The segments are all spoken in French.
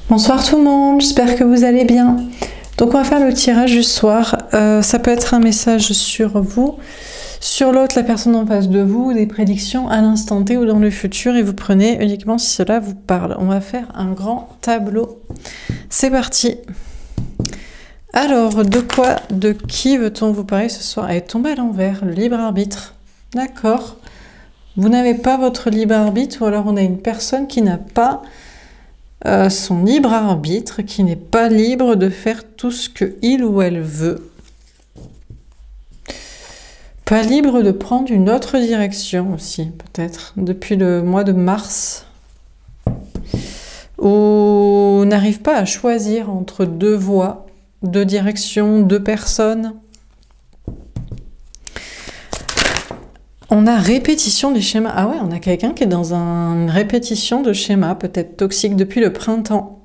Bonsoir tout le monde, j'espère que vous allez bien. Donc on va faire le tirage du soir. Ça peut être un message sur vous, sur l'autre, la personne en face de vous, des prédictions à l'instant T ou dans le futur, et vous prenez uniquement si cela vous parle. On va faire un grand tableau. C'est parti. Alors, de quoi, de qui veut-on vous parler ce soir? Elle est tombée à l'envers, le libre arbitre. D'accord. Vous n'avez pas votre libre arbitre, ou alors on a une personne qui n'a pas son libre arbitre, qui n'est pas libre de faire tout ce que il ou elle veut. Pas libre de prendre une autre direction aussi, peut-être, depuis le mois de mars. Ou n'arrive pas à choisir entre deux voies, deux directions, deux personnes. On a répétition des schémas. Ah ouais, on a quelqu'un qui est dans une répétition de schémas, peut-être toxique depuis le printemps,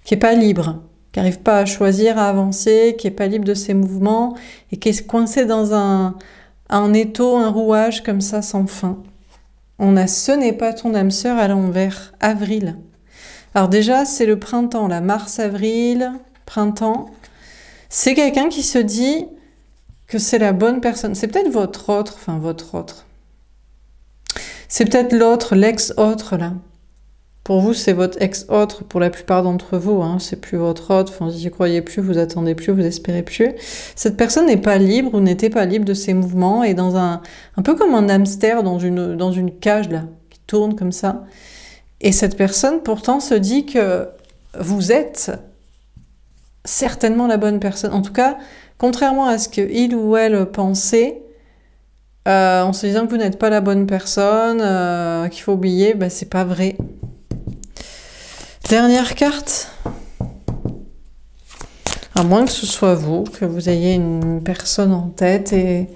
qui n'est pas libre, qui n'arrive pas à choisir, à avancer, qui n'est pas libre de ses mouvements, et qui est coincé dans un étau, un rouage comme ça sans fin. On a ce n'est pas ton âme sœur à l'envers, avril. Alors déjà, c'est le printemps, là, mars, avril, printemps. C'est quelqu'un qui se dit que c'est la bonne personne. C'est peut-être votre autre, enfin votre autre. C'est peut-être l'autre, l'ex-autre, là. Pour vous, c'est votre ex-autre, pour la plupart d'entre vous, hein. C'est plus votre autre, enfin, vous n'y croyez plus, vous attendez plus, vous espérez plus. Cette personne n'est pas libre ou n'était pas libre de ses mouvements, et dans un peu comme un hamster dans une cage, là, qui tourne comme ça. Et cette personne, pourtant, se dit que vous êtes certainement la bonne personne. En tout cas, contrairement à ce qu'il ou elle pensait, en se disant que vous n'êtes pas la bonne personne, qu'il faut oublier, ben, c'est pas vrai. Dernière carte. À moins que ce soit vous, que vous ayez une personne en tête et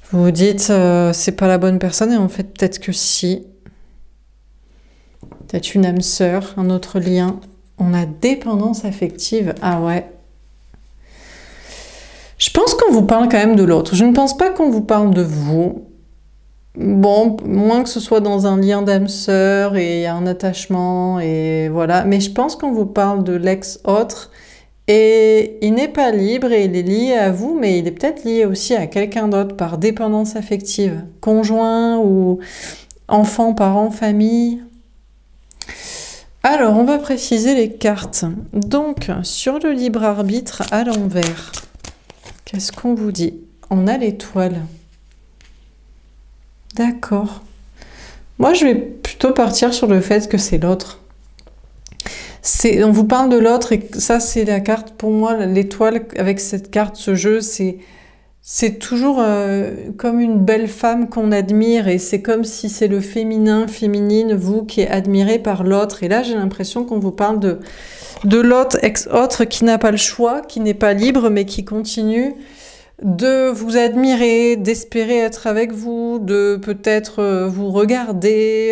vous vous dites c'est pas la bonne personne, et en fait peut-être que si. Peut-être une âme sœur, un autre lien. On a dépendance affective. Ah ouais. Je pense qu'on vous parle quand même de l'autre. Je ne pense pas qu'on vous parle de vous. Bon, moins que ce soit dans un lien d'âme sœur et un attachement, et voilà. Mais je pense qu'on vous parle de l'ex-autre. Et il n'est pas libre et il est lié à vous, mais il est peut-être lié aussi à quelqu'un d'autre par dépendance affective. Conjoint ou enfant, parent, famille. Alors, on va préciser les cartes. Donc, sur le libre arbitre à l'envers, qu'est-ce qu'on vous dit? On a l'étoile. D'accord. Moi, je vais plutôt partir sur le fait que c'est l'autre. On vous parle de l'autre, et ça, c'est la carte, pour moi, l'étoile, avec cette carte, ce jeu, c'est toujours comme une belle femme qu'on admire, et c'est comme si c'est le féminin, féminine, vous, qui est admiré par l'autre. Et là, j'ai l'impression qu'on vous parle de l'autre, ex-autre, qui n'a pas le choix, qui n'est pas libre, mais qui continue de vous admirer, d'espérer être avec vous, de peut-être vous regarder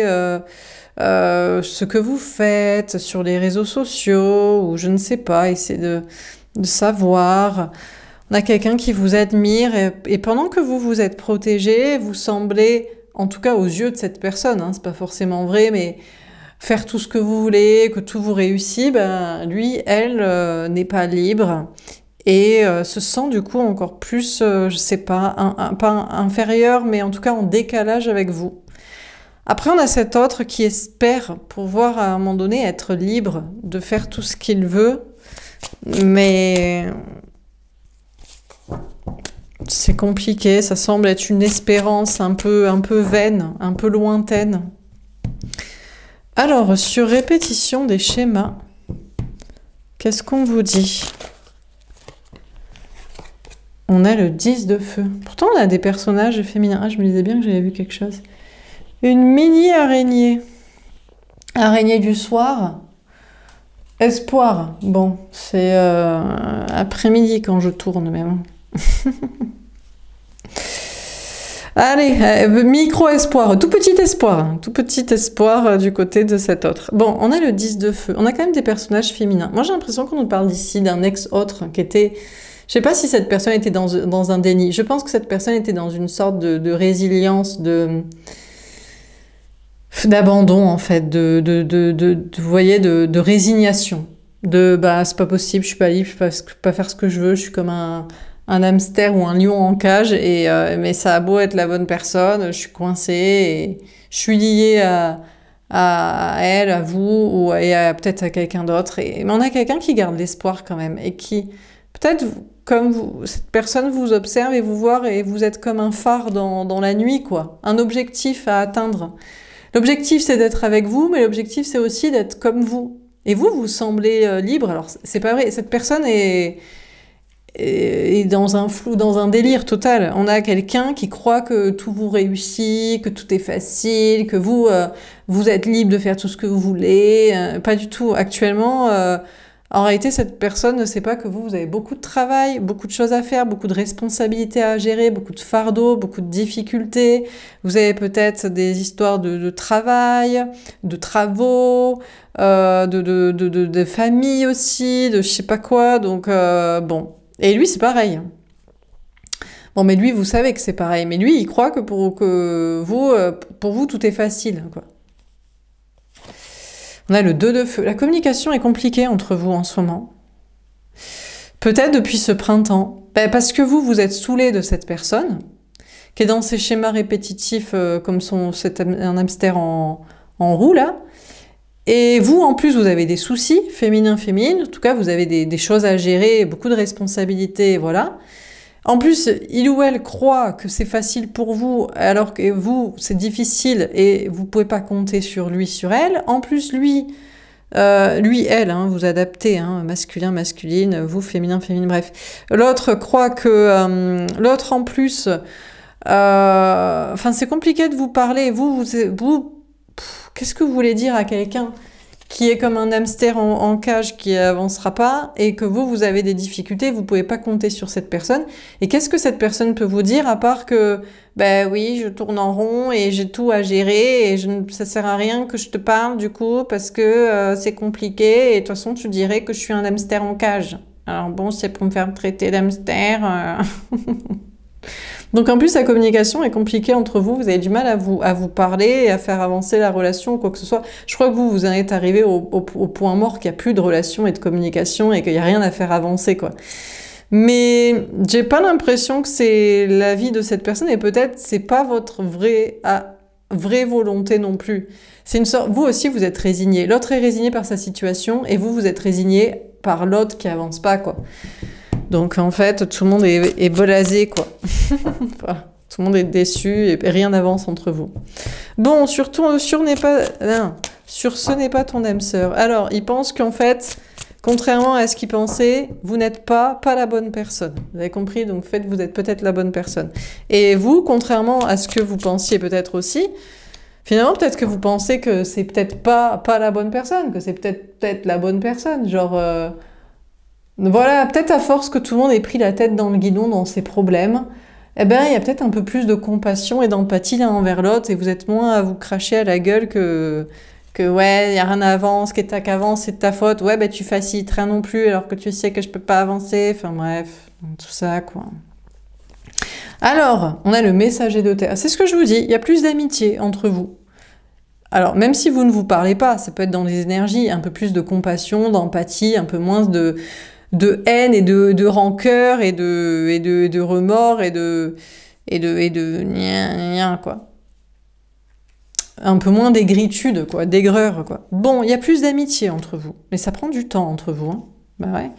ce que vous faites sur les réseaux sociaux, ou je ne sais pas, essayer de savoir. On a quelqu'un qui vous admire, et pendant que vous vous êtes protégé, vous semblez, en tout cas aux yeux de cette personne, hein, c'est pas forcément vrai, mais faire tout ce que vous voulez, que tout vous réussit, ben lui, elle, n'est pas libre, et se sent du coup encore plus, je sais pas, pas inférieur, mais en tout cas en décalage avec vous. Après, on a cet autre qui espère pouvoir à un moment donné être libre de faire tout ce qu'il veut, mais c'est compliqué, ça semble être une espérance un peu vaine, un peu lointaine. Alors, sur répétition des schémas, qu'est-ce qu'on vous dit? On a le 10 de feu. Pourtant, on a des personnages féminins. Ah, je me disais bien que j'avais vu quelque chose. Une mini araignée. Araignée du soir. Espoir. Bon, c'est après-midi quand je tourne, mais bon. Allez, micro-espoir, tout petit espoir du côté de cet autre. Bon, on a le 10 de feu. On a quand même des personnages féminins. Moi, j'ai l'impression qu'on nous parle d'ici d'un ex-autre qui était... Je sais pas si cette personne était dans un déni. Je pense que cette personne était dans une sorte de résilience, d'abandon en fait, vous voyez, de résignation, de bah c'est pas possible, je suis pas libre, je peux pas faire ce que je veux, je suis comme un hamster ou un lion en cage et mais ça a beau être la bonne personne, je suis coincée et je suis liée à elle, à vous ou peut-être à quelqu'un d'autre. Mais on a quelqu'un qui garde l'espoir quand même et qui peut-être comme vous, cette personne vous observe et vous voit et vous êtes comme un phare dans la nuit quoi, un objectif à atteindre. L'objectif, c'est d'être avec vous, mais l'objectif, c'est aussi d'être comme vous. Et vous, vous semblez libre. Alors, c'est pas vrai. Cette personne est dans un flou, dans un délire total. On a quelqu'un qui croit que tout vous réussit, que tout est facile, que vous êtes libre de faire tout ce que vous voulez. Pas du tout. Actuellement, en réalité, cette personne ne sait pas que vous avez beaucoup de travail, beaucoup de choses à faire, beaucoup de responsabilités à gérer, beaucoup de fardeaux, beaucoup de difficultés. Vous avez peut-être des histoires de travail, de travaux, de famille aussi, de je sais pas quoi. Donc, bon. Et lui, c'est pareil. Bon, mais lui, vous savez que c'est pareil. Mais lui, il croit que pour vous, tout est facile, quoi. On a le 2 de feu. La communication est compliquée entre vous en ce moment. Peut-être depuis ce printemps. Parce que vous êtes saoulé de cette personne, qui est dans ces schémas répétitifs comme un hamster en roue, là. Et vous, en plus, vous avez des soucis, féminin. En tout cas, vous avez des choses à gérer, beaucoup de responsabilités, voilà. En plus, il ou elle croit que c'est facile pour vous, alors que vous, c'est difficile et vous pouvez pas compter sur lui, sur elle. En plus, elle, hein, vous adaptez, hein, masculin, masculine, vous, féminin, bref. L'autre croit que l'autre, en plus, enfin, c'est compliqué de vous parler. Qu'est-ce que vous voulez dire à quelqu'un qui est comme un hamster en cage qui avancera pas et que vous avez des difficultés, vous pouvez pas compter sur cette personne. Et qu'est-ce que cette personne peut vous dire à part que, ben oui, je tourne en rond et j'ai tout à gérer et ça sert à rien que je te parle du coup parce que c'est compliqué et de toute façon tu dirais que je suis un hamster en cage. Alors bon, c'est pour me faire traiter d'hamster. Donc en plus, la communication est compliquée entre vous, vous avez du mal à vous parler et à faire avancer la relation ou quoi que ce soit. Je crois que vous en êtes arrivé au point mort qu'il n'y a plus de relation et de communication et qu'il n'y a rien à faire avancer, quoi. Mais j'ai pas l'impression que c'est la vie de cette personne et peut-être c'est pas votre vraie volonté non plus. C'est une sorte, vous aussi vous êtes résigné. L'autre est résigné par sa situation et vous êtes résigné par l'autre qui avance pas, quoi. Donc en fait, tout le monde est blasé, quoi. Voilà. Tout le monde est déçu et rien n'avance entre vous. Bon, surtout, sur ce n'est pas ton âme sœur. Alors, il pense qu'en fait, contrairement à ce qu'il pensait, vous n'êtes pas la bonne personne. Vous avez compris? Donc, vous êtes peut-être la bonne personne. Et vous, contrairement à ce que vous pensiez peut-être aussi, finalement, peut-être que vous pensez que c'est peut-être pas la bonne personne, que c'est peut-être la bonne personne. Genre... Voilà, peut-être à force que tout le monde ait pris la tête dans le guidon dans ses problèmes, eh ben, il y a peut-être un peu plus de compassion et d'empathie l'un envers l'autre et vous êtes moins à vous cracher à la gueule que ouais, il n'y a rien à avancer, ce qui est qu'avance, c'est de ta faute. Ouais, ben tu facilites rien non plus alors que tu sais que je peux pas avancer. Enfin bref, tout ça, quoi. Alors, on a le messager de terre. C'est ce que je vous dis, il y a plus d'amitié entre vous. Alors, même si vous ne vous parlez pas, ça peut être dans les énergies, un peu plus de compassion, d'empathie, un peu moins de haine et de rancœur et de remords et de quoi. Un peu moins d'aigritude, quoi, d'aigreur, quoi. Bon, il y a plus d'amitié entre vous, mais ça prend du temps entre vous, hein. Bah ouais.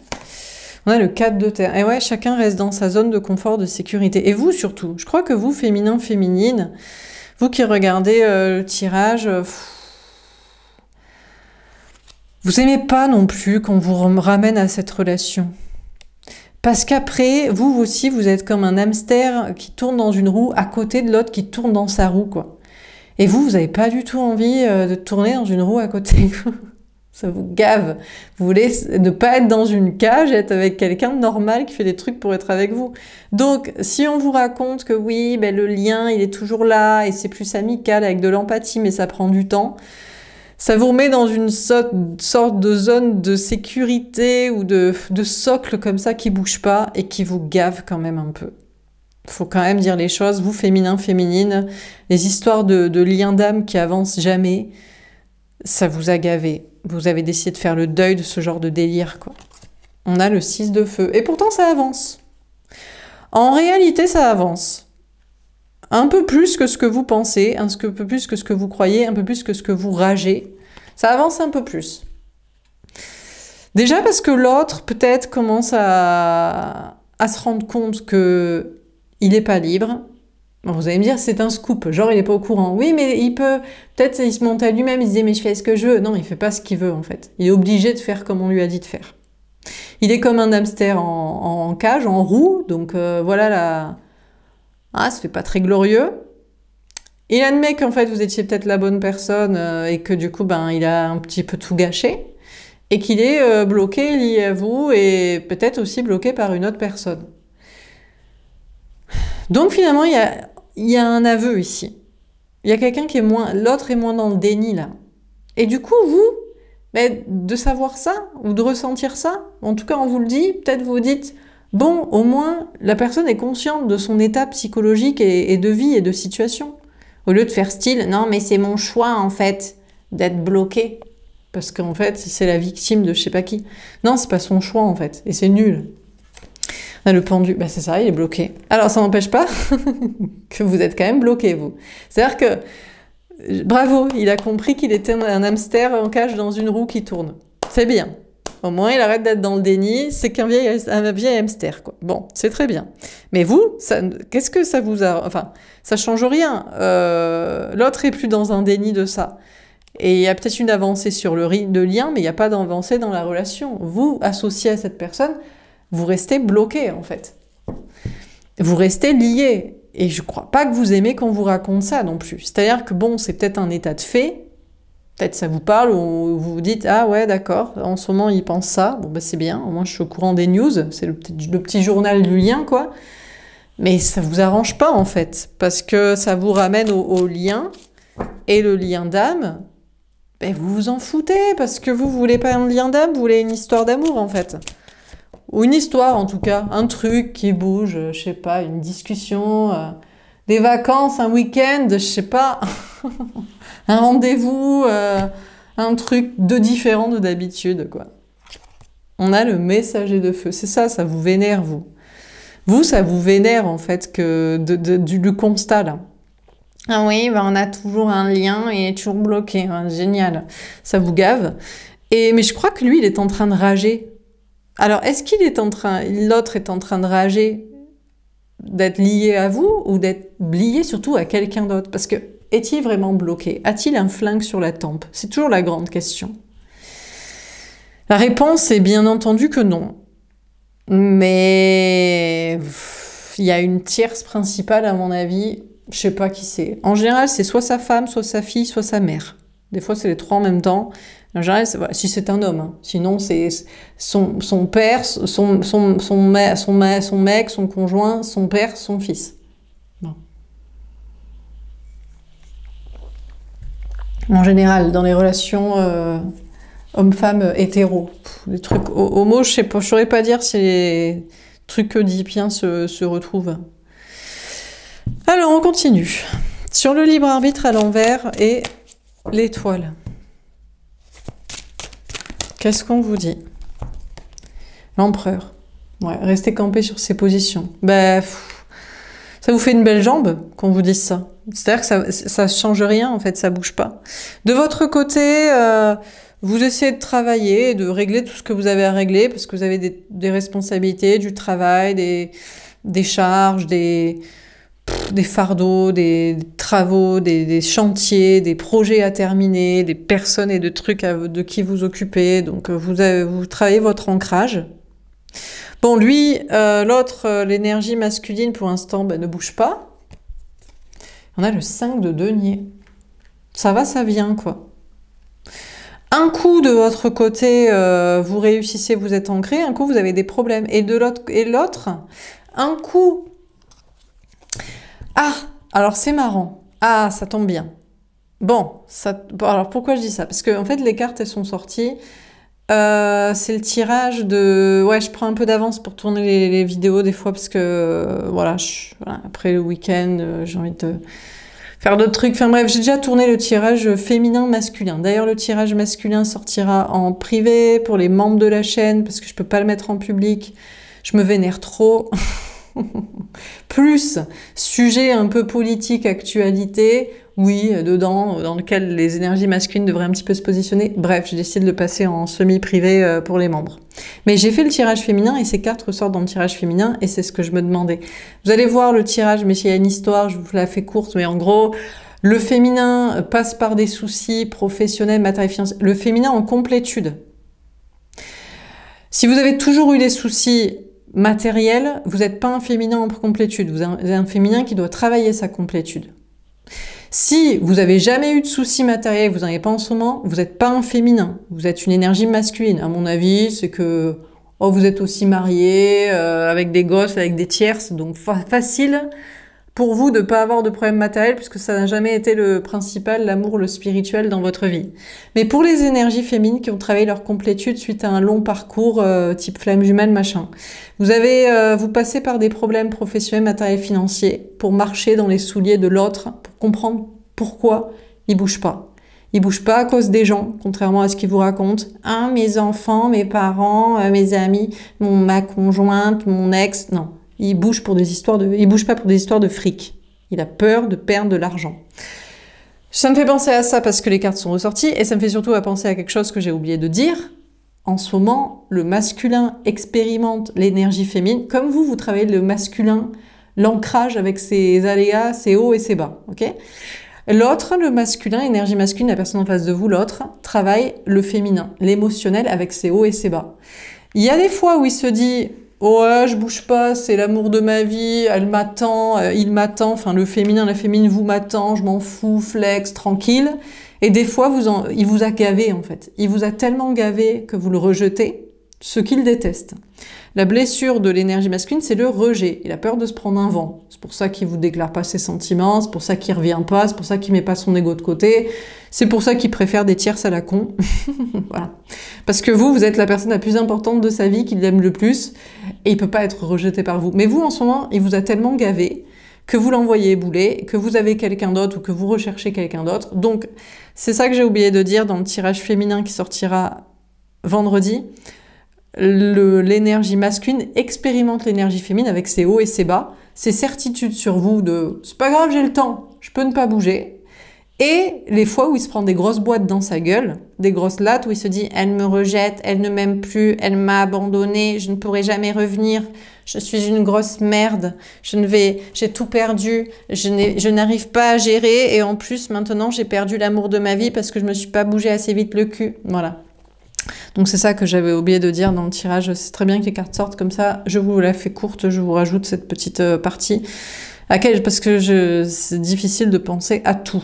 On a le 4 de terre. Et ouais, chacun reste dans sa zone de confort, de sécurité. Et vous surtout, je crois que vous, féminin, féminine, vous qui regardez le tirage... Vous aimez pas non plus qu'on vous ramène à cette relation. Parce qu'après, vous aussi, vous êtes comme un hamster qui tourne dans une roue à côté de l'autre qui tourne dans sa roue, quoi. Et vous n'avez pas du tout envie de tourner dans une roue à côté. Ça vous gave. Vous voulez ne pas être dans une cage, être avec quelqu'un de normal qui fait des trucs pour être avec vous. Donc, si on vous raconte que oui, ben, le lien, il est toujours là et c'est plus amical avec de l'empathie, mais ça prend du temps, ça vous remet dans une sorte de zone de sécurité ou de socle comme ça qui bouge pas et qui vous gave quand même un peu. Faut quand même dire les choses. Vous, féminin, féminine, les histoires de liens d'âme qui avancent jamais, ça vous a gavé. Vous avez décidé de faire le deuil de ce genre de délire, quoi. On a le 6 de feu. Et pourtant, ça avance. En réalité, ça avance. Un peu plus que ce que vous pensez, un peu plus que ce que vous croyez, un peu plus que ce que vous ragez. Ça avance un peu plus. Déjà parce que l'autre, peut-être, commence à se rendre compte que il n'est pas libre. Bon, vous allez me dire, c'est un scoop, genre il n'est pas au courant. Oui, mais il peut, peut-être il se monte à lui-même, il se dit, mais je fais ce que je veux. Non, il fait pas ce qu'il veut, en fait. Il est obligé de faire comme on lui a dit de faire. Il est comme un hamster en cage, en roue, donc voilà la... Ah, ça fait pas très glorieux. Il admet qu'en fait, vous étiez peut-être la bonne personne et que du coup, ben, il a un petit peu tout gâché. Et qu'il est bloqué, lié à vous, et peut-être aussi bloqué par une autre personne. Donc finalement, il y a un aveu ici. Il y a quelqu'un qui est moins... L'autre est moins dans le déni, là. Et du coup, vous, ben, de savoir ça, ou de ressentir ça, en tout cas, on vous le dit, peut-être vous dites, bon, au moins, la personne est consciente de son état psychologique et de vie et de situation. Au lieu de faire style, non, mais c'est mon choix, en fait, d'être bloqué. Parce qu'en fait, c'est la victime de je sais pas qui. Non, c'est pas son choix, en fait. Et c'est nul. Ah, le pendu, bah c'est ça, il est bloqué. Alors, ça n'empêche pas que vous êtes quand même bloqué, vous. C'est-à-dire que, bravo, il a compris qu'il était un hamster en cage dans une roue qui tourne. C'est bien. Au moins, il arrête d'être dans le déni. C'est qu'un vieil hamster, quoi. Bon, c'est très bien. Mais vous, qu'est-ce que ça vous a... Enfin, ça change rien. L'autre est plus dans un déni de ça. Et il y a peut-être une avancée sur le lien, mais il n'y a pas d'avancée dans la relation. Vous, associé à cette personne, vous restez bloqué, en fait. Vous restez lié. Et je ne crois pas que vous aimez qu'on vous raconte ça non plus. C'est-à-dire que bon, c'est peut-être un état de fait. Peut-être ça vous parle, ou vous vous dites « Ah ouais, d'accord, en ce moment, il pense ça. Bon, bah c'est bien, au moins je suis au courant des news. C'est le petit journal du lien, quoi. » Mais ça vous arrange pas, en fait. Parce que ça vous ramène au lien. Et le lien d'âme... Ben, vous vous en foutez, parce que vous voulez pas un lien d'âme, vous voulez une histoire d'amour, en fait. Ou une histoire, en tout cas. Un truc qui bouge, je sais pas, une discussion, des vacances, un week-end, je sais pas. Un rendez-vous, un truc de différent de d'habitude, quoi. On a le messager de feu. C'est ça, ça vous vénère, vous. Vous, ça vous vénère, en fait, que du constat, là. Ah oui, ben on a toujours un lien et toujours bloqué. Hein, génial. Ça vous gave. Mais je crois que lui, il est en train de rager. Alors, est-ce qu'il est en train... L'autre est en train de rager d'être lié à vous ou d'être lié surtout à quelqu'un d'autre? Parce que, est-il vraiment bloqué? A-t-il un flingue sur la tempe? C'est toujours la grande question. La réponse est bien entendu que non. Mais... il y a une tierce principale, à mon avis... Je sais pas qui c'est. En général, c'est soit sa femme, soit sa fille, soit sa mère. Des fois, c'est les trois en même temps. En général, voilà, si c'est un homme. Hein. Sinon, c'est son père, son mec, son conjoint, son père, son fils. Bon. En général, dans les relations homme-femme hétéro, les trucs homo, je sais pas, je saurais pas dire si les trucs oedipiens se retrouvent. Alors, on continue. Sur le libre arbitre à l'envers et l'étoile. Qu'est-ce qu'on vous dit? L'empereur. Ouais, restez campé sur ses positions. Ben, ça vous fait une belle jambe qu'on vous dise ça. C'est-à-dire que ça ne change rien, en fait, ça bouge pas. De votre côté, vous essayez de travailler, de régler tout ce que vous avez à régler, parce que vous avez des responsabilités, du travail, des charges, des fardeaux, des travaux, des chantiers, des projets à terminer, des personnes et de trucs de qui vous occupez. Donc vous travaillez votre ancrage. Bon, lui, l'autre, l'énergie masculine pour l'instant ne bouge pas. On a le 5 de denier. Ça va, ça vient, quoi. Un coup, de votre côté, vous réussissez, vous êtes ancré. Un coup, vous avez des problèmes. Et l'autre, un coup... Ah, alors c'est marrant. Ah, ça tombe bien. Bon, alors pourquoi je dis ça? Parce que en fait, les cartes, elles sont sorties. C'est le tirage de... Ouais, je prends un peu d'avance pour tourner les vidéos des fois parce que, voilà, voilà, après le week-end, j'ai envie de faire d'autres trucs. Enfin bref, j'ai déjà tourné le tirage féminin-masculin. D'ailleurs, le tirage masculin sortira en privé pour les membres de la chaîne parce que je peux pas le mettre en public. Je me vénère trop. Plus, sujet un peu politique, actualité, oui, dedans, dans lequel les énergies masculines devraient un petit peu se positionner. Bref, j'ai décidé de le passer en semi-privé pour les membres. Mais j'ai fait le tirage féminin et ces cartes ressortent dans le tirage féminin et c'est ce que je me demandais. Vous allez voir le tirage, mais il y a une histoire, je vous la fais courte, mais en gros, le féminin passe par des soucis professionnels, matériels, financiers. Le féminin en complétude. Si vous avez toujours eu des soucis matériel, vous n'êtes pas un féminin en complétude, vous êtes un féminin qui doit travailler sa complétude. Si vous n'avez jamais eu de soucis matériels, vous n'en avez pas en ce moment, vous n'êtes pas un féminin, vous êtes une énergie masculine. À mon avis, c'est que vous êtes aussi marié, avec des gosses, avec des tierces, donc facile pour vous de ne pas avoir de problème matériel puisque ça n'a jamais été le principal, l'amour, le spirituel dans votre vie. Mais pour les énergies féminines qui ont travaillé leur complétude suite à un long parcours type flamme jumelle, machin, vous passez par des problèmes professionnels, matériels, financiers pour marcher dans les souliers de l'autre, pour comprendre pourquoi il bouge pas. Il bouge pas à cause des gens, contrairement à ce qu'ils vous racontent. Hein, mes enfants, mes parents, mes amis, ma conjointe, mon ex, non. Il bouge pas pour des histoires de fric. Il a peur de perdre de l'argent. Ça me fait penser à ça parce que les cartes sont ressorties et ça me fait surtout à penser à quelque chose que j'ai oublié de dire. En ce moment, le masculin expérimente l'énergie féminine. Comme vous travaillez le masculin, l'ancrage avec ses aléas, ses hauts et ses bas. Ok ? L'autre, le masculin, énergie masculine, la personne en face de vous, l'autre, travaille le féminin, l'émotionnel avec ses hauts et ses bas. Il y a des fois où il se dit... Ouais, je bouge pas, c'est l'amour de ma vie, elle m'attend, il m'attend, enfin le féminin, la féminine vous m'attend, je m'en fous, flex, tranquille. Et des fois, il vous a gavé en fait. Il vous a tellement gavé que vous le rejetez, ce qu'il déteste. La blessure de l'énergie masculine, c'est le rejet. Il a peur de se prendre un vent. C'est pour ça qu'il vous déclare pas ses sentiments, c'est pour ça qu'il revient pas, c'est pour ça qu'il met pas son ego de côté, c'est pour ça qu'il préfère des tierces à la con. Voilà. Parce que vous êtes la personne la plus importante de sa vie, qu'il aime le plus, et il peut pas être rejeté par vous. Mais vous, en ce moment, il vous a tellement gavé que vous l'envoyez bouler, que vous avez quelqu'un d'autre ou que vous recherchez quelqu'un d'autre. Donc, c'est ça que j'ai oublié de dire dans le tirage féminin qui sortira vendredi. L'énergie masculine expérimente l'énergie féminine avec ses hauts et ses bas, ses certitudes sur vous de « c'est pas grave, j'ai le temps, je peux ne pas bouger ». Et les fois où il se prend des grosses boîtes dans sa gueule, des grosses lattes où il se dit « elle me rejette, elle ne m'aime plus, elle m'a abandonné, je ne pourrai jamais revenir, je suis une grosse merde, j'ai tout perdu, je n'arrive pas à gérer et en plus maintenant j'ai perdu l'amour de ma vie parce que je me suis pas bougé assez vite le cul ». Voilà. Donc c'est ça que j'avais oublié de dire dans le tirage. C'est très bien que les cartes sortent comme ça. Je vous la fais courte, je vous rajoute cette petite partie parce que c'est difficile de penser à tout.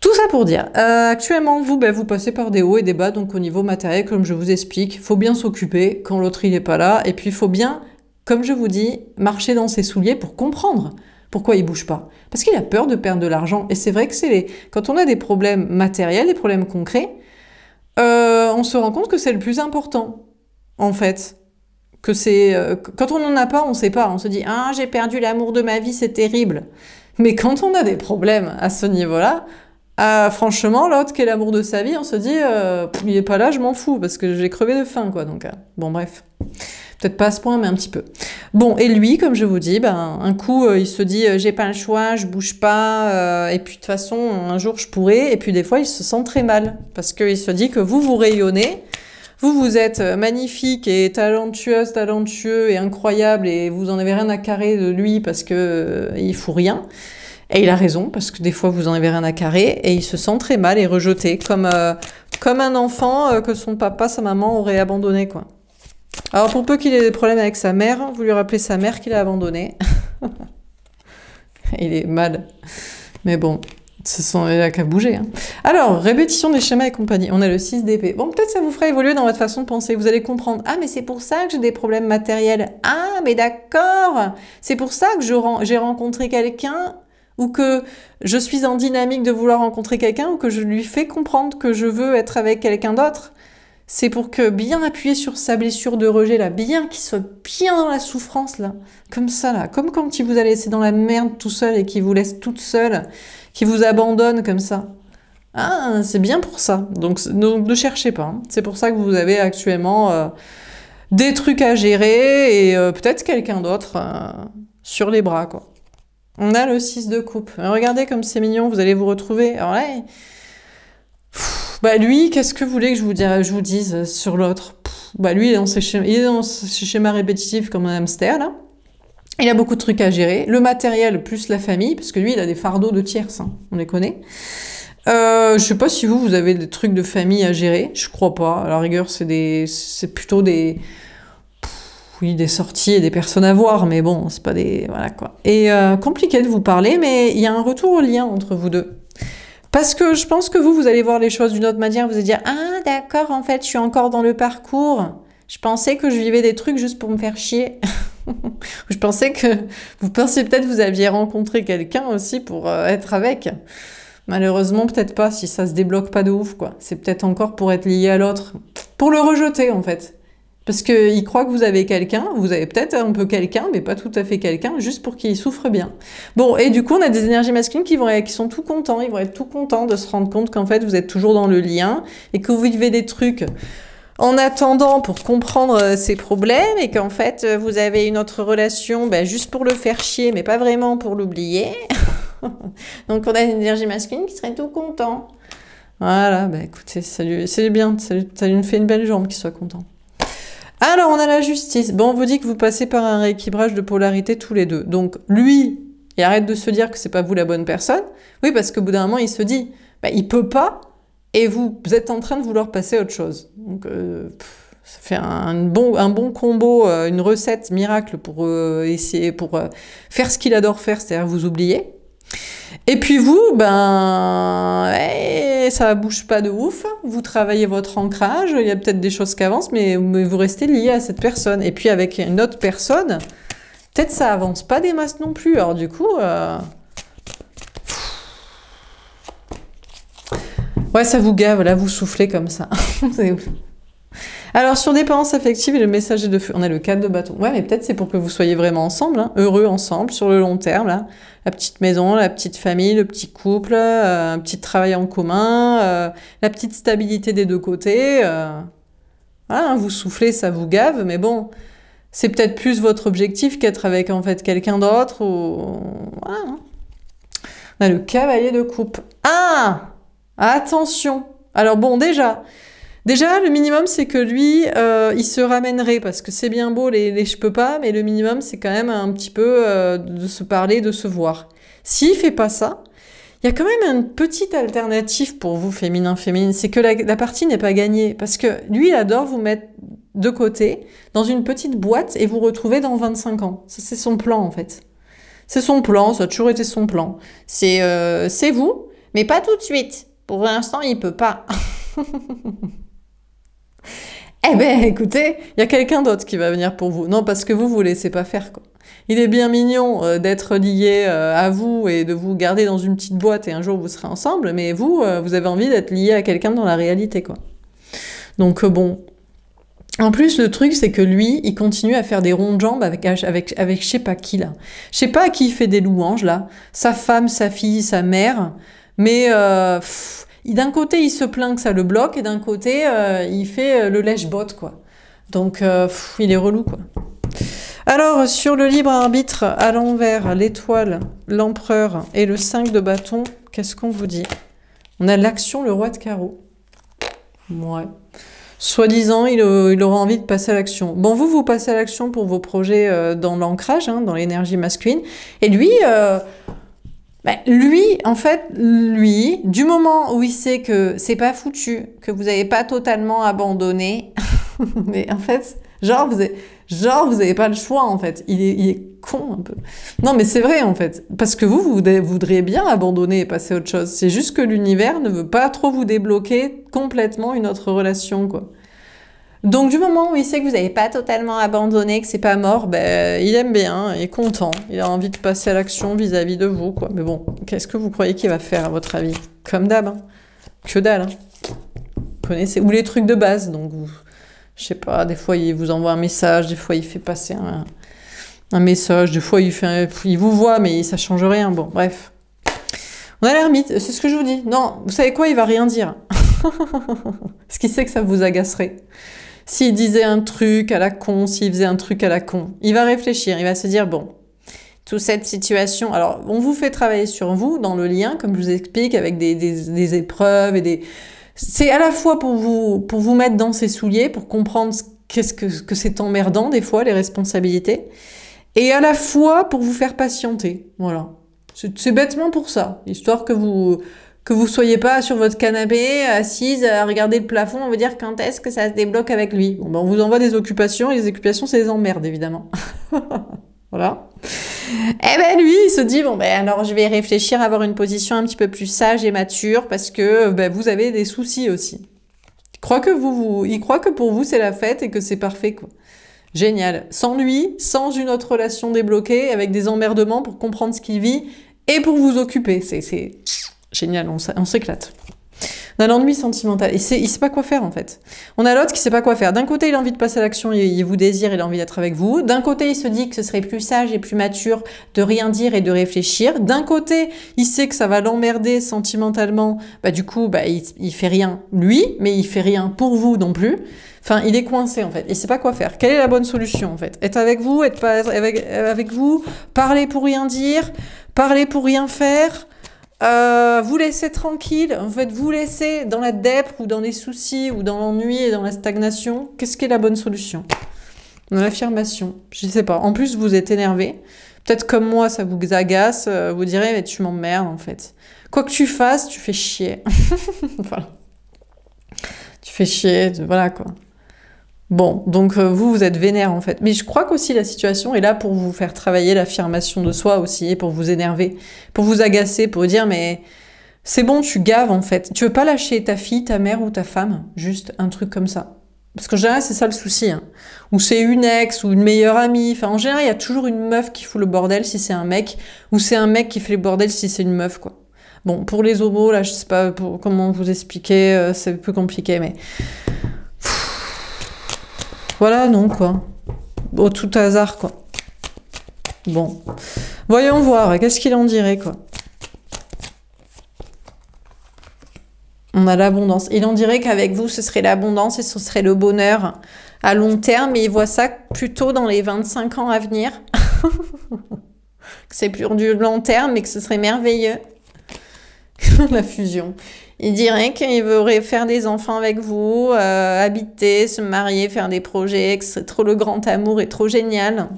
Tout ça pour dire, actuellement, vous passez par des hauts et des bas, donc au niveau matériel, comme je vous explique, il faut bien s'occuper quand l'autre il n'est pas là, et puis il faut bien, comme je vous dis, marcher dans ses souliers pour comprendre pourquoi il bouge pas. Parce qu'il a peur de perdre de l'argent, et c'est vrai que quand on a des problèmes matériels, des problèmes concrets, on se rend compte que c'est le plus important, en fait. Que c'est quand on n'en a pas, on sait pas. On se dit « Ah, j'ai perdu l'amour de ma vie, c'est terrible ». Mais quand on a des problèmes à ce niveau-là, franchement, l'autre qui est l'amour de sa vie, on se dit « Il est pas là, je m'en fous, parce que j'ai crevé de faim, quoi. » Donc, bon, bref. Peut-être pas à ce point, mais un petit peu. Bon, et lui, comme je vous dis, un coup, il se dit « J'ai pas le choix, je bouge pas, et puis de toute façon, un jour, je pourrai. » Et puis des fois, il se sent très mal, parce qu'il se dit que vous rayonnez, vous êtes magnifique et talentueuse, talentueux et incroyable, et vous en avez rien à carrer de lui parce que il fout rien. Et il a raison, parce que des fois, vous en avez rien à carrer, et il se sent très mal et rejeté, comme un enfant que son papa, sa maman auraient abandonné, quoi. Alors, pour peu qu'il ait des problèmes avec sa mère, vous lui rappelez sa mère qu'il a abandonné. Il est mal. Mais bon, il a qu'à bouger. Hein. Alors, répétition des schémas et compagnie. On a le 6 d'épée. Bon, peut-être ça vous fera évoluer dans votre façon de penser. Vous allez comprendre. Ah, mais c'est pour ça que j'ai des problèmes matériels. Ah, mais d'accord. C'est pour ça que j'ai rencontré quelqu'un ou que je suis en dynamique de vouloir rencontrer quelqu'un ou que je lui fais comprendre que je veux être avec quelqu'un d'autre. c'est pour que bien appuyer sur sa blessure de rejet, là, bien qu'il soit bien dans la souffrance, là, comme ça, là, comme quand il vous a laissé dans la merde tout seul et qu'il vous laisse toute seule, qu'il vous abandonne comme ça. Ah, c'est bien pour ça. Donc ne cherchez pas. Hein. C'est pour ça que vous avez actuellement des trucs à gérer et peut-être quelqu'un d'autre sur les bras, quoi. On a le 6 de coupe. Regardez comme c'est mignon, vous allez vous retrouver. Alors là, bah lui, qu'est-ce que vous voulez que je vous dise sur l'autre? Bah lui, il est dans ses schémas répétitifs comme un hamster, là. Il a beaucoup de trucs à gérer. Le matériel plus la famille, parce que lui, il a des fardeaux de tierces, hein, on les connaît. Je sais pas si vous avez des trucs de famille à gérer. Je crois pas. À la rigueur, c'est plutôt des sorties et des personnes à voir, mais bon, c'est pas des... Voilà, quoi. Et compliqué de vous parler, mais il y a un retour au lien entre vous deux. Parce que je pense que vous allez voir les choses d'une autre manière, vous allez dire « Ah, d'accord, en fait, je suis encore dans le parcours. Je pensais que je vivais des trucs juste pour me faire chier. » Vous pensiez peut-être que vous aviez rencontré quelqu'un aussi pour être avec. Malheureusement, peut-être pas, si ça se débloque pas de ouf, quoi. C'est peut-être encore pour être lié à l'autre. Pour le rejeter, en fait. Parce qu'il croit que vous avez quelqu'un, vous avez peut-être un peu quelqu'un, mais pas tout à fait quelqu'un, juste pour qu'il souffre bien. Bon, et du coup, on a des énergies masculines qui sont tout contents, ils vont être tout contents de se rendre compte qu'en fait, vous êtes toujours dans le lien, et que vous vivez des trucs en attendant pour comprendre ces problèmes, et qu'en fait, vous avez une autre relation juste pour le faire chier, mais pas vraiment pour l'oublier. Donc, on a une énergie masculine qui serait tout content. Voilà, écoutez, c'est bien, ça lui fait une belle jambe qu'il soit content. Alors, on a la justice. Bon, on vous dit que vous passez par un rééquilibrage de polarité tous les deux. Donc, lui, il arrête de se dire que c'est pas vous la bonne personne. Oui, parce qu'au bout d'un moment, il se dit, il peut pas, et vous êtes en train de vouloir passer à autre chose. Donc, ça fait un bon combo, une recette miracle pour essayer, pour faire ce qu'il adore faire, c'est-à-dire vous oublier. Et puis vous, ça bouge pas de ouf, vous travaillez votre ancrage, il y a peut-être des choses qui avancent, mais vous restez lié à cette personne. Et puis avec une autre personne, peut-être ça avance pas des masses non plus, alors du coup... Ouais, ça vous gave, là, vous soufflez comme ça. C'est ouf. Alors, sur dépendance affective et le messager de feu, on a le 4 de bâton. Ouais, mais peut-être c'est pour que vous soyez vraiment ensemble, hein, heureux ensemble, sur le long terme, là. La petite maison, la petite famille, le petit couple, un petit travail en commun, la petite stabilité des deux côtés. Voilà, hein, vous soufflez, ça vous gave, mais bon, c'est peut-être plus votre objectif qu'être avec, en fait, quelqu'un d'autre, ou... Voilà. Hein. On a le cavalier de coupe. Ah! Attention! Alors bon, déjà, le minimum, c'est que lui, il se ramènerait, parce que c'est bien beau les je peux pas, mais le minimum, c'est quand même un petit peu de se parler, de se voir. S'il fait pas ça, il y a quand même une petite alternative pour vous, féminin, c'est que la partie n'est pas gagnée, parce que lui, il adore vous mettre de côté, dans une petite boîte, et vous retrouver dans 25 ans. Ça, c'est son plan, en fait. C'est son plan, ça a toujours été son plan. C'est vous, mais pas tout de suite. Pour l'instant, il peut pas. Eh ben, écoutez, il y a quelqu'un d'autre qui va venir pour vous. Non, parce que vous laissez pas faire, quoi. Il est bien mignon d'être lié à vous et de vous garder dans une petite boîte et un jour vous serez ensemble, mais vous avez envie d'être lié à quelqu'un dans la réalité, quoi. Donc, bon. En plus, le truc, c'est que lui, il continue à faire des ronds de jambes avec je sais pas qui, là. Je sais pas à qui il fait des louanges, là. Sa femme, sa fille, sa mère. Mais... d'un côté, il se plaint que ça le bloque, et d'un côté, il fait le lèche-botte, quoi. Donc, il est relou, quoi. Alors, sur le libre arbitre, à l'envers, l'étoile, l'empereur et le 5 de bâton, qu'est-ce qu'on vous dit? On a l'action, le roi de carreau. Ouais. Soi-disant, il aura envie de passer à l'action. Bon, vous passez à l'action pour vos projets dans l'ancrage, hein, dans l'énergie masculine. Et lui... en fait, du moment où il sait que c'est pas foutu, que vous n'avez pas totalement abandonné, mais en fait, vous avez pas le choix, en fait. Il est con, un peu. Non, mais c'est vrai, en fait. Parce que vous voudriez bien abandonner et passer à autre chose. C'est juste que l'univers ne veut pas trop vous débloquer complètement une autre relation, quoi. Donc, du moment où il sait que vous n'avez pas totalement abandonné, que c'est pas mort, il aime bien, il est content. Il a envie de passer à l'action vis-à-vis de vous, quoi. Mais bon, qu'est-ce que vous croyez qu'il va faire, à votre avis? Comme d'hab, hein. Que dalle, hein. connaissez, ou les trucs de base. Donc, je sais pas, des fois, il vous envoie un message, des fois, il fait passer un message, des fois, il vous voit, mais ça change rien. Bon, bref. On a l'ermite, c'est ce que je vous dis. Non, vous savez quoi, il va rien dire. Parce qu'il sait que ça vous agacerait. S'il disait un truc à la con, s'il faisait un truc à la con, il va réfléchir, il va se dire, bon, toute cette situation... Alors, on vous fait travailler sur vous, dans le lien, comme je vous explique, avec des épreuves et des... C'est à la fois pour vous mettre dans ses souliers, pour comprendre qu'est-ce que c'est emmerdant, des fois, les responsabilités, et à la fois pour vous faire patienter, voilà. C'est bêtement pour ça, histoire que vous soyez pas sur votre canapé, assise, à regarder le plafond, on veut dire quand est-ce que ça se débloque avec lui. Bon, ben on vous envoie des occupations, et les occupations, c'est des emmerdes, évidemment. Voilà. Eh ben lui, il se dit, bon ben alors je vais réfléchir à avoir une position un petit peu plus sage et mature, parce que ben, vous avez des soucis aussi. Il croit que pour vous, c'est la fête et que c'est parfait, quoi. Génial. Sans lui, sans une autre relation débloquée, avec des emmerdements pour comprendre ce qu'il vit, et pour vous occuper. C'est génial, on s'éclate. On a l'ennui sentimental. Il sait pas quoi faire, en fait. On a l'autre qui sait pas quoi faire. D'un côté, il a envie de passer à l'action, il vous désire, il a envie d'être avec vous. D'un côté, il se dit que ce serait plus sage et plus mature de rien dire et de réfléchir. D'un côté, il sait que ça va l'emmerder sentimentalement. Bah, du coup, bah, il fait rien, lui, mais il fait rien pour vous non plus. Enfin, il est coincé, en fait. Il sait pas quoi faire. Quelle est la bonne solution, en fait? Être avec vous, être pas avec vous, parler pour rien dire, parler pour rien faire, vous laisser tranquille, en fait, vous laisser dans la dèpre ou dans les soucis ou dans l'ennui et dans la stagnation. Qu'est-ce qui est la bonne solution? Dans l'affirmation, je sais pas. En plus, vous êtes énervé. Peut-être comme moi, ça vous agace. Vous direz, mais tu m'emmerdes, en fait. Quoi que tu fasses, tu fais chier. Voilà. Tu fais chier, voilà, quoi. Bon, donc vous êtes vénère en fait. Mais je crois qu'aussi la situation est là pour vous faire travailler l'affirmation de soi aussi, pour vous énerver, pour vous agacer, pour vous dire mais c'est bon, tu gaves en fait. Tu veux pas lâcher ta fille, ta mère ou ta femme, juste un truc comme ça. Parce qu'en général, c'est ça le souci. Hein. Ou c'est une ex, ou une meilleure amie. Enfin, en général, il y a toujours une meuf qui fout le bordel si c'est un mec, ou c'est un mec qui fait le bordel si c'est une meuf, quoi. Bon, pour les homos, là, je sais pas comment vous expliquer, c'est un peu compliqué, mais... Voilà, non, quoi. Au tout hasard, quoi. Bon. Voyons voir, qu'est-ce qu'il en dirait, quoi. On a l'abondance. Il en dirait qu'avec vous, ce serait l'abondance et ce serait le bonheur à long terme, mais il voit ça plutôt dans les 25 ans à venir. Que c'est plus du long terme, mais que ce serait merveilleux. La fusion. Il dirait qu'il voudrait faire des enfants avec vous, habiter, se marier, faire des projets, que c'est trop le grand amour et trop génial.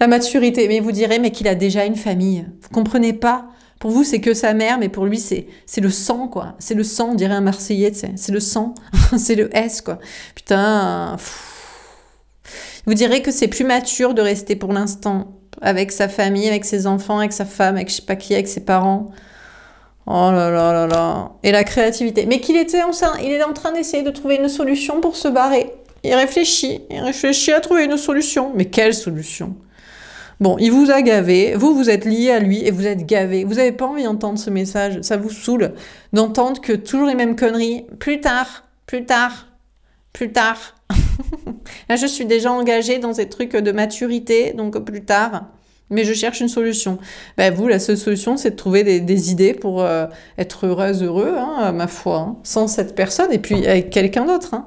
La maturité, mais il vous dirait mais qu'il a déjà une famille. Vous comprenez pas? Pour vous, c'est que sa mère, mais pour lui, c'est le sang, quoi. C'est le sang, on dirait un Marseillais, tu sais. C'est le sang, c'est le S, quoi. Putain, il vous dirait que c'est plus mature de rester pour l'instant avec sa famille, avec ses enfants, avec sa femme, avec je sais pas qui, avec ses parents. Oh là là là là. Et la créativité. Mais qu'il était enceinte, il est en train d'essayer de trouver une solution pour se barrer. Il réfléchit à trouver une solution. Mais quelle solution? Bon, il vous a gavé, vous êtes lié à lui et vous êtes gavé. Vous n'avez pas envie d'entendre ce message, ça vous saoule d'entendre que toujours les mêmes conneries. Plus tard, plus tard, plus tard. Là, je suis déjà engagée dans ces trucs de maturité, donc plus tard. Mais je cherche une solution. Ben, vous, la seule solution, c'est de trouver des idées pour être heureuse, heureux, hein, ma foi, hein, sans cette personne et puis avec quelqu'un d'autre. Hein.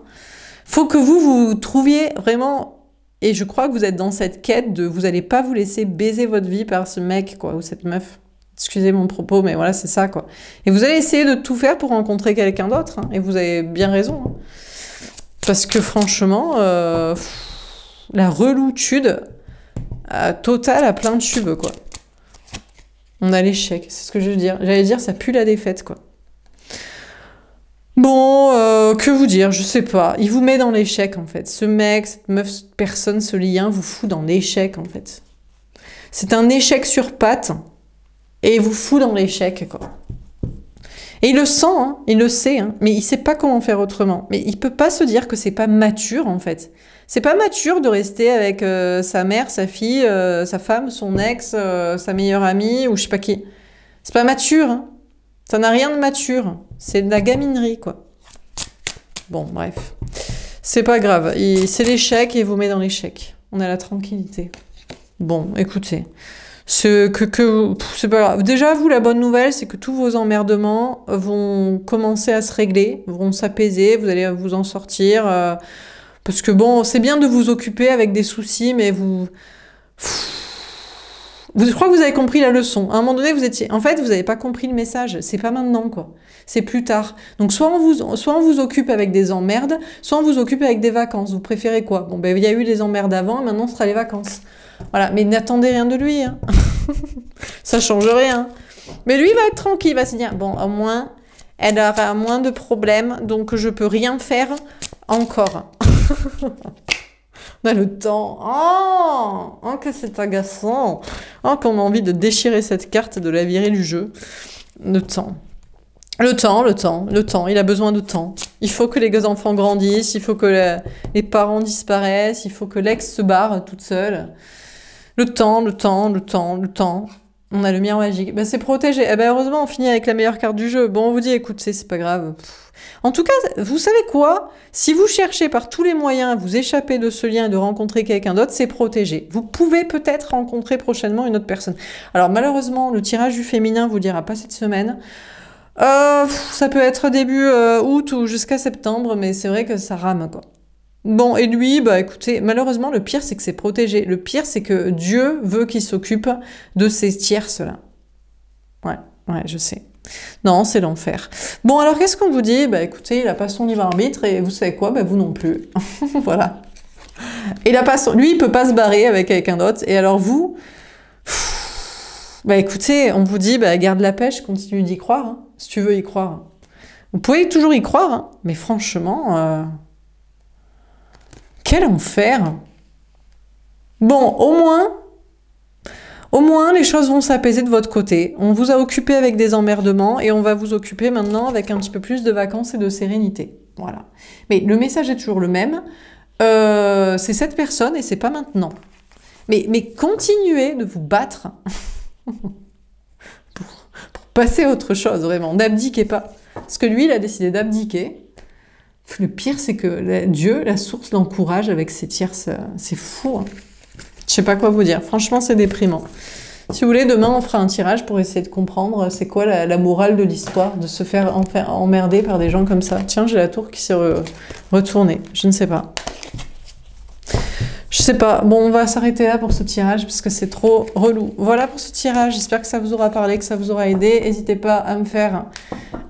Faut que vous trouviez vraiment, et je crois que vous êtes dans cette quête de vous n'allez pas vous laisser baiser votre vie par ce mec, quoi, ou cette meuf. Excusez mon propos, mais voilà, c'est ça, quoi. Et vous allez essayer de tout faire pour rencontrer quelqu'un d'autre, hein, et vous avez bien raison. Hein. Parce que franchement, la reloutude... total à plein de tubes, quoi. On a l'échec, c'est ce que je veux dire. J'allais dire, ça pue la défaite, quoi. Bon, que vous dire, je sais pas. Il vous met dans l'échec, en fait. Ce mec, cette meuf, cette personne, ce lien vous fout dans l'échec, en fait. C'est un échec sur pattes, et il vous fout dans l'échec, quoi. Et il le sent, hein, il le sait, hein, mais il sait pas comment faire autrement. Mais il peut pas se dire que c'est pas mature, en fait. C'est pas mature de rester avec sa mère, sa fille, sa femme, son ex, sa meilleure amie, ou je sais pas qui. C'est pas mature, hein. Ça n'a rien de mature. C'est de la gaminerie, quoi. Bon, bref. C'est pas grave. C'est l'échec et il vous met dans l'échec. On a la tranquillité. Bon, écoutez. C'est pas grave. Déjà, vous, la bonne nouvelle, c'est que tous vos emmerdements vont commencer à se régler, vont s'apaiser, vous allez vous en sortir. Parce que bon, c'est bien de vous occuper avec des soucis, mais je crois que vous avez compris la leçon. À un moment donné, en fait, vous n'avez pas compris le message. C'est pas maintenant, quoi. C'est plus tard. Donc, soit on vous occupe avec des emmerdes, soit on vous occupe avec des vacances. Vous préférez quoi? Bon, ben, il y a eu des emmerdes avant, maintenant, ce sera les vacances. Voilà. Mais n'attendez rien de lui, hein. Ça change rien. Mais lui, il va être tranquille. Il va se dire, bon, au moins, elle aura moins de problèmes, donc je peux rien faire encore. On a le temps. Oh, que c'est agaçant. Oh, qu'on a envie de déchirer cette carte et de la virer du jeu. Le temps. Le temps. Il a besoin de temps. Il faut que les enfants grandissent. Il faut que les parents disparaissent. Il faut que l'ex se barre toute seule. Le temps. On a le miroir magique. Ben, c'est protégé. Eh ben, heureusement, on finit avec la meilleure carte du jeu. Bon, on vous dit, écoute, c'est pas grave. En tout cas, vous savez quoi? Si vous cherchez par tous les moyens à vous échapper de ce lien et de rencontrer quelqu'un d'autre, c'est protégé. Vous pouvez peut-être rencontrer prochainement une autre personne. Alors malheureusement, le tirage du féminin vous dira pas cette semaine. Ça peut être début août ou jusqu'à septembre, mais c'est vrai que ça rame, quoi. Bon, et lui, bah écoutez, malheureusement, le pire, c'est que c'est protégé. Le pire, c'est que Dieu veut qu'il s'occupe de ces tierces-là. Ouais, je sais. Non, c'est l'enfer. Bon, alors qu'est-ce qu'on vous dit? Bah écoutez, il a pas son libre arbitre et vous savez quoi? Bah vous non plus. Voilà. Lui, il peut pas se barrer avec quelqu'un d'autre. Et alors vous, bah écoutez, on vous dit, bah garde la pêche, continue d'y croire, hein, si tu veux y croire. Vous pouvez toujours y croire, hein, mais franchement, quel enfer! Bon, au moins, les choses vont s'apaiser de votre côté. On vous a occupé avec des emmerdements et on va vous occuper maintenant avec un petit peu plus de vacances et de sérénité. Voilà. Mais le message est toujours le même. C'est cette personne et c'est pas maintenant. Mais continuez de vous battre pour passer à autre chose, vraiment. N'abdiquez pas. Parce que lui, il a décidé d'abdiquer. Le pire, c'est que Dieu, la source, l'encourage avec ses tierces. C'est fou, hein. Je sais pas quoi vous dire. Franchement, c'est déprimant. Si vous voulez, demain, on fera un tirage pour essayer de comprendre c'est quoi la morale de l'histoire, de se faire emmerder par des gens comme ça. Tiens, j'ai la tour qui s'est retournée. Je ne sais pas. Je sais pas. Bon, on va s'arrêter là pour ce tirage parce que c'est trop relou. Voilà pour ce tirage. J'espère que ça vous aura parlé, que ça vous aura aidé. N'hésitez pas à me faire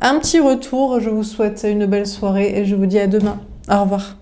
un petit retour. Je vous souhaite une belle soirée et je vous dis à demain. Au revoir.